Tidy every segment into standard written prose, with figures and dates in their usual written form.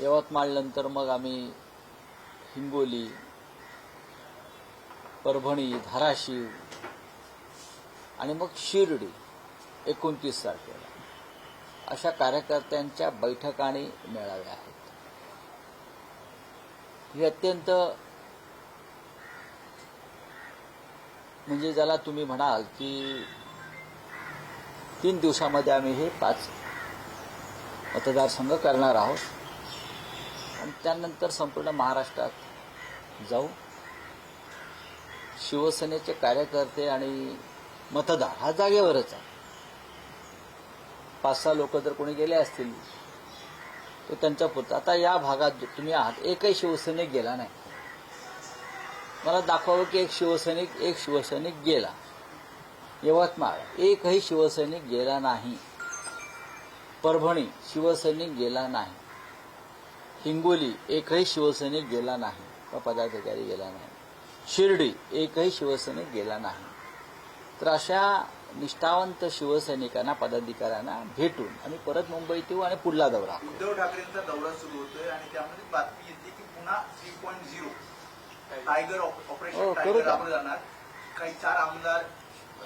यवतमाळनंतर मग आम्ही हिंगोली, परभणी, धाराशिव आणि मग शिर्डी 29 तारखेला अशा कार्यकर्त्यांच्या बैठका आणि मेळावे आहेत. ही अत्यंत म्हणजे ज्याला तुम्ही म्हणाल की 3 दिवसामध्ये आम्ही हे 5 मतदारसंघ करणार आहोत आणि त्यानंतर संपूर्ण महाराष्ट्रात जाऊ. शिवसेनेचे कार्यकर्ते आणि मतदार हा जागेवरच आहे. 5-6 लोक जर कोणी गेले असतील तर त्यांच्या पुरतं. आता या भागात जो तुम्ही आहात एकही शिवसैनिक गेला नाही. मला दाखवावं की एक शिवसैनिक गेला. यवतमाळ एकही शिवसैनिक गेला नाही. परभणी शिवसैनिक गेला नाही. हिंगोली एकही शिवसैनिक गेला नाही व पदाधिकारी गेला नाही. शिर्डी एकही शिवसैनिक गेला नाही. तर अशा निष्ठावंत शिवसैनिकांना पदाधिकाऱ्यांना भेटून आम्ही परत मुंबईत येऊ आणि पुढला दौरा. उद्धव ठाकरेंचा दौरा सुरू होतोय आणि त्यामध्ये बातमी येते की पुन्हा 3.0 टायगर ऑपरेशन टायगर राबवलं जाणार. काही 4 आमदार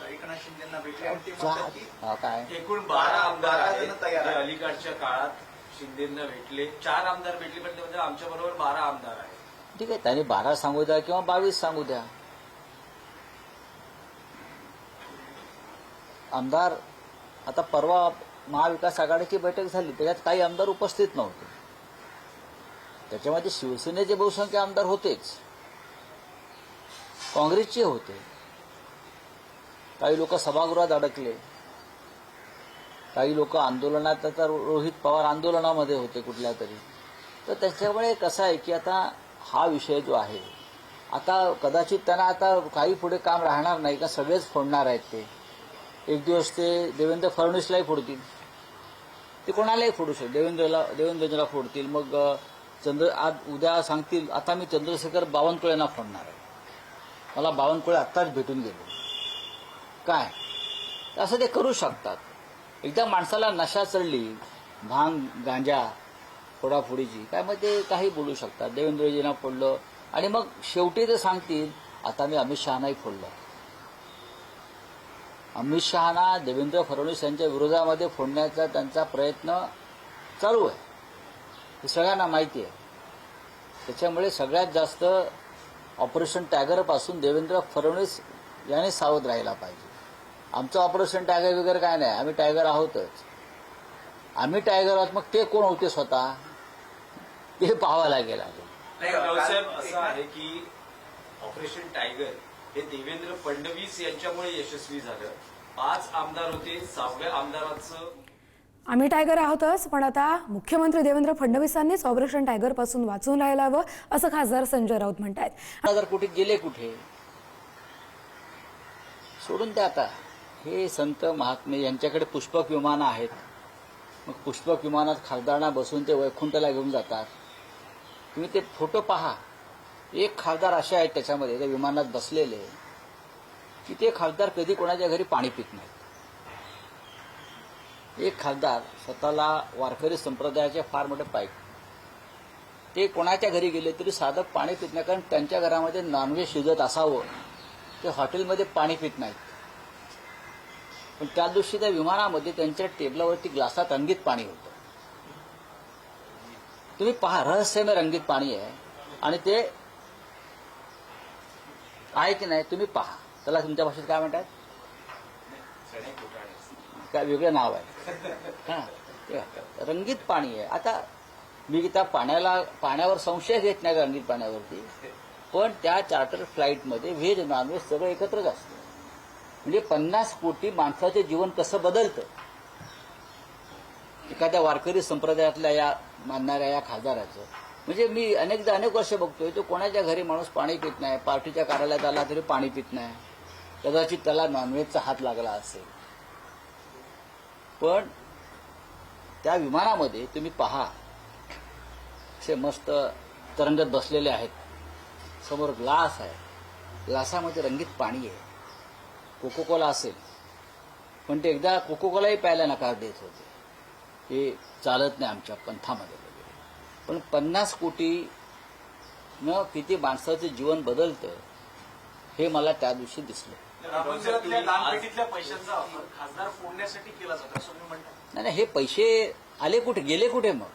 एकनाथ शिंदेना भेटले आणि ते म्हणतात की काय एकूण 12 आमदार आहेत तयार आहेत. अलीकडच्या काळात शिंदेना भेटले 4 आमदार भेटले, पण म्हणजे आमच्या बरोबर 12 आमदार आहेत. ठीक आहे, त्यांनी 12 सांगू द्या किंवा 22 सांगू द्या. आमदार आता परवा महाविकास आघाडीची बैठक झाली, त्याच्यात काही आमदार उपस्थित नव्हते. त्याच्यामध्ये शिवसेनेचे बहुसंख्य आमदार होतेच, काँग्रेसचे होते. काही लोक सभागृहात अडकले, काही लोक आंदोलनात, आता रोहित पवार आंदोलनामध्ये होते कुठल्या तरी. तर त्याच्यामुळे कसं आहे की आता हा विषय जो आहे, आता कदाचित त्यांना आता काही पुढे काम राहणार नाही का, सगळेच फोडणार आहेत. ते एक दिवस ते देवेंद्र फडणवीसलाही फोडतील, ते कोणालाही फोडू शकतात. देवेंद्रजीला फोडतील. मग आज उद्या सांगतील आता मी चंद्रशेखर बावनकुळेंना फोडणार आहे. मला बावनकुळे आत्ताच भेटून गेले. काय असं ते करू शकतात. एकदा माणसाला नशा चढली, भांग गांजा फोडाफोडीची, काय मग ते काही बोलू शकतात. देवेंद्रजींना फोडलं आणि मग शेवटी ते सांगतील आता मी अमित शहानाही फोडलं. अमित शहाना देवेंद्र फडणवीस यांच्या विरोधामध्ये फोडण्याचा त्यांचा प्रयत्न चालू आहे, हे सगळ्यांना माहिती आहे. त्याच्यामुळे सगळ्यात जास्त ऑपरेशन टायगरपासून देवेंद्र फडणवीस यांनी सावध राहायला पाहिजे. आमचं ऑपरेशन टायगर वगैरे काय नाही, आम्ही टायगर आहोतच. आम्ही टायगर आहोत, मग ते कोण होते स्वतः ते पाहावं लागेल. रावसाहेब असं आहे की ऑपरेशन टायगर हे देवेंद्र फडणवीस यांच्यामुळे यशस्वी झालं. 5 आमदार होते, 6व्या आमदाराचं आम्ही टायगर आहोतच, पण आता मुख्यमंत्री देवेंद्र फडणवीसांनीच ऑपरेशन टायगर पासून वाचून राहायला हवं असं खासदार संजय राऊत म्हणतायत. 1000 कोटी गेले कुठे, सोडून द्या. आता हे संत महात्मे यांच्याकडे पुष्पक विमानं आहेत. मग पुष्पक विमानात खासदारांना बसून ते वैकुंठला घेऊन जातात. तुम्ही ते फोटो पहा. एक खासदार असे आहेत त्याच्यामध्ये त्या विमानात बसलेले की ते खासदार कधी कोणाच्या घरी पाणी पित नाहीत. एक खासदार स्वतःला वारकरी संप्रदायाचे फार मोठे पाईक, ते कोणाच्या घरी गेले तरी साधं पाणी पित नाही, कारण त्यांच्या घरामध्ये नॉनव्हेज शिजत असावं. ते हॉटेलमध्ये पाणी पित नाहीत. पण त्या दिवशी त्या विमानामध्ये त्यांच्या टेबलावरती ग्लासात रंगीत पाणी होतं. तुम्ही पहा, रहस्यमय रंगीत पाणी आहे आणि ते आहे की नाही तुम्ही पहा. त्याला तुमच्या भाषेत काय म्हणतात, काय वेगळं नाव आहे. हां, रंगीत पाणी आहे. आता मी त्या पाण्यावर संशय घेत नाही रंगीत पाण्यावरती, पण त्या चार्टर फ्लाईटमध्ये व्हेज नॉनव्हेज सगळं एकत्रच असतं. म्हणजे 50 कोटी माणसाचे जीवन कसं बदलतं. एखाद्या वारकरी संप्रदायातल्या या मानणाऱ्या या खासदाराचं, म्हणजे मी अनेक वर्ष बघतोय तो कोणाच्या घरी माणूस पाणी पित नाही, पार्टीच्या कार्यालयात आला तरी पाणी पित नाही. कदाचित त्याला नॉनव्हेजचा हात लागला असेल. पण त्या विमानामध्ये तुम्ही पहा, असे मस्त तरंगत बसलेले आहेत. समोर ग्लास आहे, ग्लासामध्ये रंगीत पाणी आहे. कोकोकोला असेल, पण ते एकदा कोकोकोलाही प्यायला नकार देत होते. हे चालत नाही आमच्या पंथामध्ये वगैरे. पण 50 कोटीनं किती माणसाचं जीवन बदलतं हे मला त्या दिवशी दिसलं. राम मंदिरातल्या दानपेटीतल्या पैशांचा वापर खासदार फोडण्यासाठी केला जातो असं तुम्ही म्हणता. नाही, हे पैसे आले कुठे, गेले कुठे? मग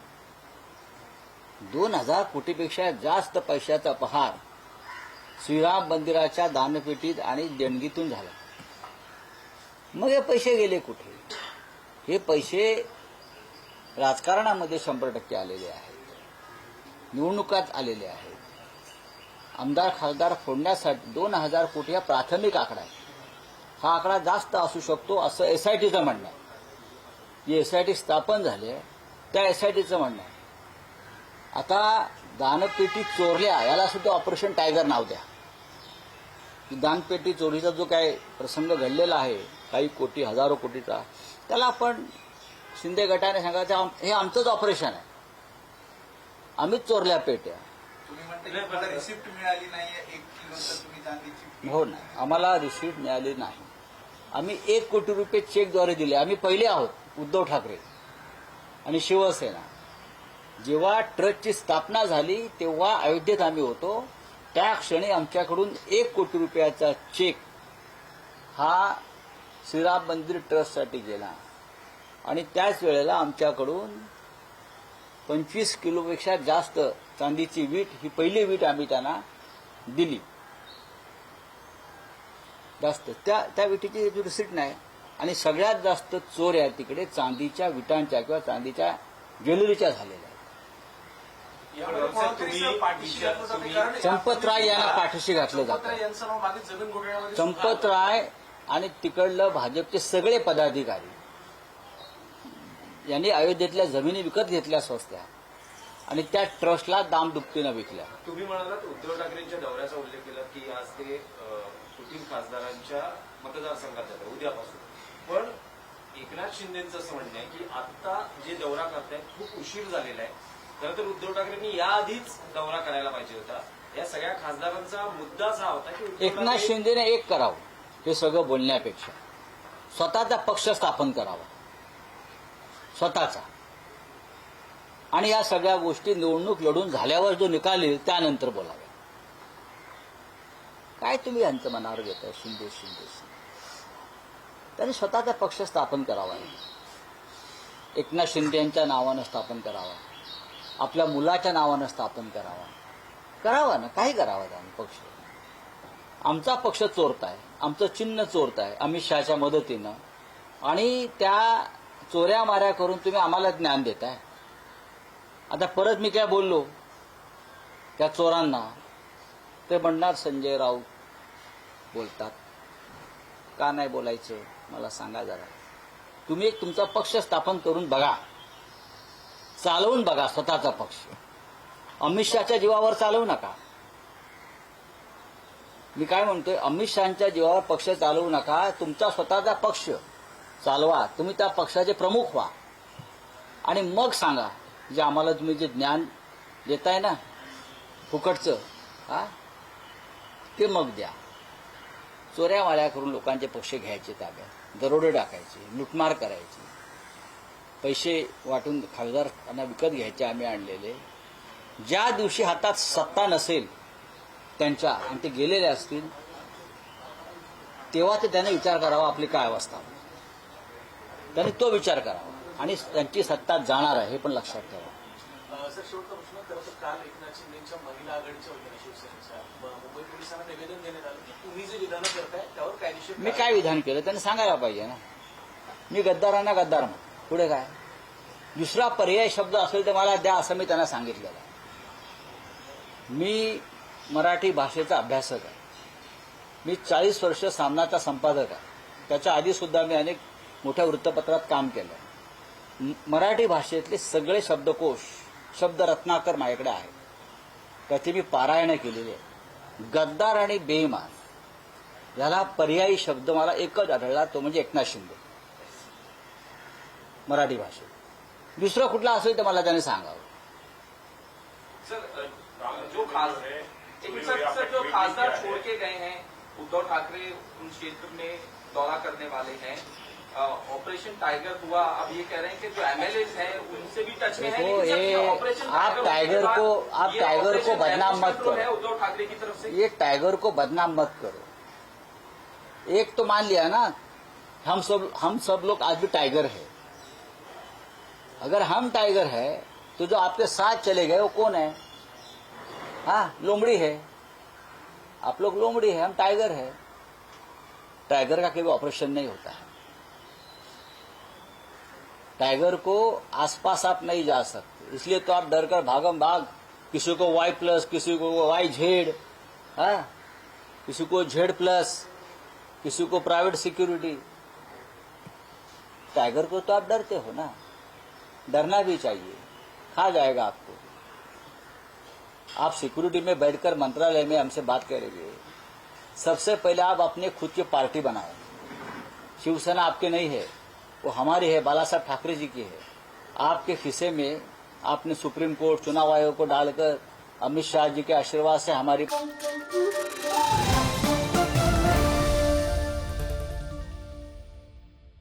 2000 कोटीपेक्षा जास्त पैशाचा अपहार श्रीराम मंदिराच्या दानपेटीत आणि देणगीतून झाला. मग हे पैसे गेले कुठे? हे पैसे राजकारणामध्ये 100% आलेले आहेत, निवडणुकात आलेले आहेत. आमदार खासदार फोडण्यासाठी 2000 कोटी हा प्राथमिक आकडा आहे. हा आकडा जास्त असू शकतो असं एसआयटीचं म्हणणं आहे. जी एसआयटी स्थापन झाली आहे त्या एसआयटीचं म्हणणं आहे. आता दानपेटी चोरल्या याला सुद्धा ऑपरेशन टायगर नाव द्या. दानपेटी चोरीचा जो काय प्रसंग घडलेला आहे काही कोटी हजारो कोटीचा, त्याला आपण शिंदे गटाने सांगायचं हे आमचंच ऑपरेशन आहे, आम्हीच चोरल्या पेट्या. तुम्ही म्हणता की मला रिसिप्ट मिळाली नाहीये 1 किलो तर तुम्ही चांदीची. हो नाही, आम्हाला रिसीट मिळाली नाही. आम्ही 1 कोटी रुपये चेकद्वारे दिले. आम्ही पहिले आहोत, उद्धव ठाकरे आणि शिवसेना. जेव्हा ट्रस्टची स्थापना झाली तेव्हा अयोध्येत आम्ही होतो. त्या क्षणी आमच्याकडून 1 कोटी रुपयाचा चेक हा श्रीराम मंदिर ट्रस्टसाठी गेला आणि त्याच वेळेला आमच्याकडून 25 किलोपेक्षा जास्त चांदीची वीट, ही पहिली वीट आम्ही त्यांना दिली. जास्त त्या विटीची रिसीट नाही. आणि सगळ्यात जास्त चोऱ्या तिकडे चांदीच्या विटांच्या किंवा चांदीच्या ज्वेलरीच्या झालेल्या आहेत. यामध्ये कोणातरी पाठीशी घातलं जातं, कारण चंपतराय यांना पाठीशी घातलं चंपतराय जातं. यांचं नाव मागे जमीन घोटाळ्यामध्ये सुद्धा आलं. चंपतराय आणि तिकडलं भाजपचे सगळे पदाधिकारी यांनी अयोध्येतल्या जमिनी विकत घेतल्या स्वस्त्या आणि त्या ट्रस्टला दामदुपटीनं विकल्या. तुम्ही म्हणालात उद्धव ठाकरेंच्या दौऱ्याचा उल्लेख केला की आज ते सुटील खासदारांच्या मतदारसंघात जातात उद्यापासून. पण एकनाथ शिंदेचं असं म्हणणं आहे की आता जे दौरा करतायत खूप उशीर झालेला आहे. खरं तर उद्धव ठाकरेंनी याआधीच दौरा करायला पाहिजे होता. या सगळ्या खासदारांचा मुद्दाच हा होता की उद्धव एकनाथ ठाकरे शिंदेने एक करावं हे सगळं बोलण्यापेक्षा स्वतःचा पक्ष स्थापन करावा, स्वतःचा. आणि या सगळ्या गोष्टी निवडणूक लढून झाल्यावर जो निकाल येईल त्यानंतर बोलाव्या. काय तुम्ही यांचं मनावर घेताय? शिंदे शिंदे शिंदे. त्यांनी स्वतःचा पक्ष स्थापन करावा, एकनाथ शिंदे यांच्या नावानं स्थापन करावा, आपल्या मुलाच्या नावानं स्थापन करावा ना. काही करावा त्यांनी पक्ष. आमचा पक्ष चोरताय, आमचं चिन्ह चोरताय अमित शहाच्या मदतीनं आणि त्या चोऱ्या माऱ्या करून तुम्ही आम्हाला ज्ञान देताय. आता परत मी काय बोललो त्या चोरांना ते म्हणणार संजय राऊत बोलतात. का नाही बोलायचं मला सांगा जरा. तुम्ही एक तुमचा पक्ष स्थापन करून बघा, चालवून बघा स्वतःचा पक्ष. अमित शहाच्या जीवावर चालवू नका. मी काय म्हणतोय, अमित शहाच्या जीवावर पक्ष चालवू नका. तुमचा स्वतःचा पक्ष चालवा, तुम्ही त्या पक्षाचे प्रमुख व्हा आणि मग सांगा जे आम्हाला तुम्ही जे ज्ञान देताय ना फुकटचं, ते मग द्या. चोऱ्या माळ्या करून लोकांचे पक्ष घ्यायचे ताब्यात, दरोडे टाकायचे, लुटमार करायची, पैसे वाटून खासदारांना विकत घ्यायचे आम्ही आणलेले. ज्या दिवशी हातात सत्ता नसेल त्यांच्या आणि ते गेलेले असतील तेव्हा ते त्याने विचार करावा आपली काय अवस्था. त्यांनी तो विचार करावा आणि त्यांची सत्ता जाणार आहे हे पण लक्षात ठेवा. सर, शेवटचा प्रश्न. खरं तर काल एकनाथ शिंदेच्या महिला आघाडीच्या वतीने शिवसेनेच्या मुंबई पोलिसांना निवेदन देण्यात आलं की तुम्ही जे विधानं करताय त्यावर कायदेशीर मी काय विधान केलं त्यांनी सांगायला पाहिजे ना. मी गद्दारांना गद्दार म्हणतो, पुढे काय. दुसरा पर्याय शब्द असेल तर मला द्या असं मी त्यांना सांगितलेलं आहे. मी मराठी भाषेचा अभ्यासक आहे. मी 40 वर्ष सामनाचा संपादक आहे. त्याच्या आधीसुद्धा मी अनेक मोठ्या वृत्तपत्रात काम केलं. मराठी भाषेतले सगळे शब्दकोश, शब्द रत्नाकर माझ्याकडे आहेत. त्याची मी पारायणं केलेली आहे. गद्दार आणि बेईमान याला पर्यायी शब्द मला एकच आढळला, तो म्हणजे एकनाथ शिंदे मराठी भाषेत. दुसरं कुठला असेल तर मला त्याने सांगावं. सर, जो खासदार छोड़ के गए हैं, उद्धव ठाकरे उन क्षेत्र में दौरा करने वाले हैं, ऑपरेशन टाइगर हुआ, अब ये कह रहे हैं कि जो एमएलए हैं उनसे भी टच में है, देखो, लेकिन ये जब ऑपरेशन आप होने के टाइगर बाद को- आप ये टाइगर को ऑपरेशन बदनाम मत control है करो। उद्धव ठाकरे की तरफ से। ये टाइगर को बदनाम मत करो। एक तो मान लिया ना, हम सब लोग आज भी टाइगर है। अगर हम टाइगर है तो जो आपके साथ चले गए वो कौन है? हाँ, लोमड़ी है। आप लोग लोमड़ी है, हम टाइगर है। टाइगर का कभी ऑपरेशन नहीं होता है। टाइगर को आसपास आप नहीं जा सकते, इसलिए तो आप डर कर भागम भाग, किसी को Y+, किसी को YZ, हाँ, किसी को Z+, किसी को प्राइवेट सिक्योरिटी। टाइगर को तो आप डरते हो ना, डरना भी चाहिए, खा जाएगा आपको। आप सिक्योरिटी में बैठकर मंत्रालय में हमसे बात करेंगे, सबसे पहले आप अपने खुद की पार्टी बनाओ। शिवसेना आपके नहीं है, वो हमारी है, बाला साहब ठाकरे जी की है। आपके खिस्से में आपने सुप्रीम कोर्ट, चुनाव आयोग को डालकर अमित शाह जी के आशीर्वाद से हमारी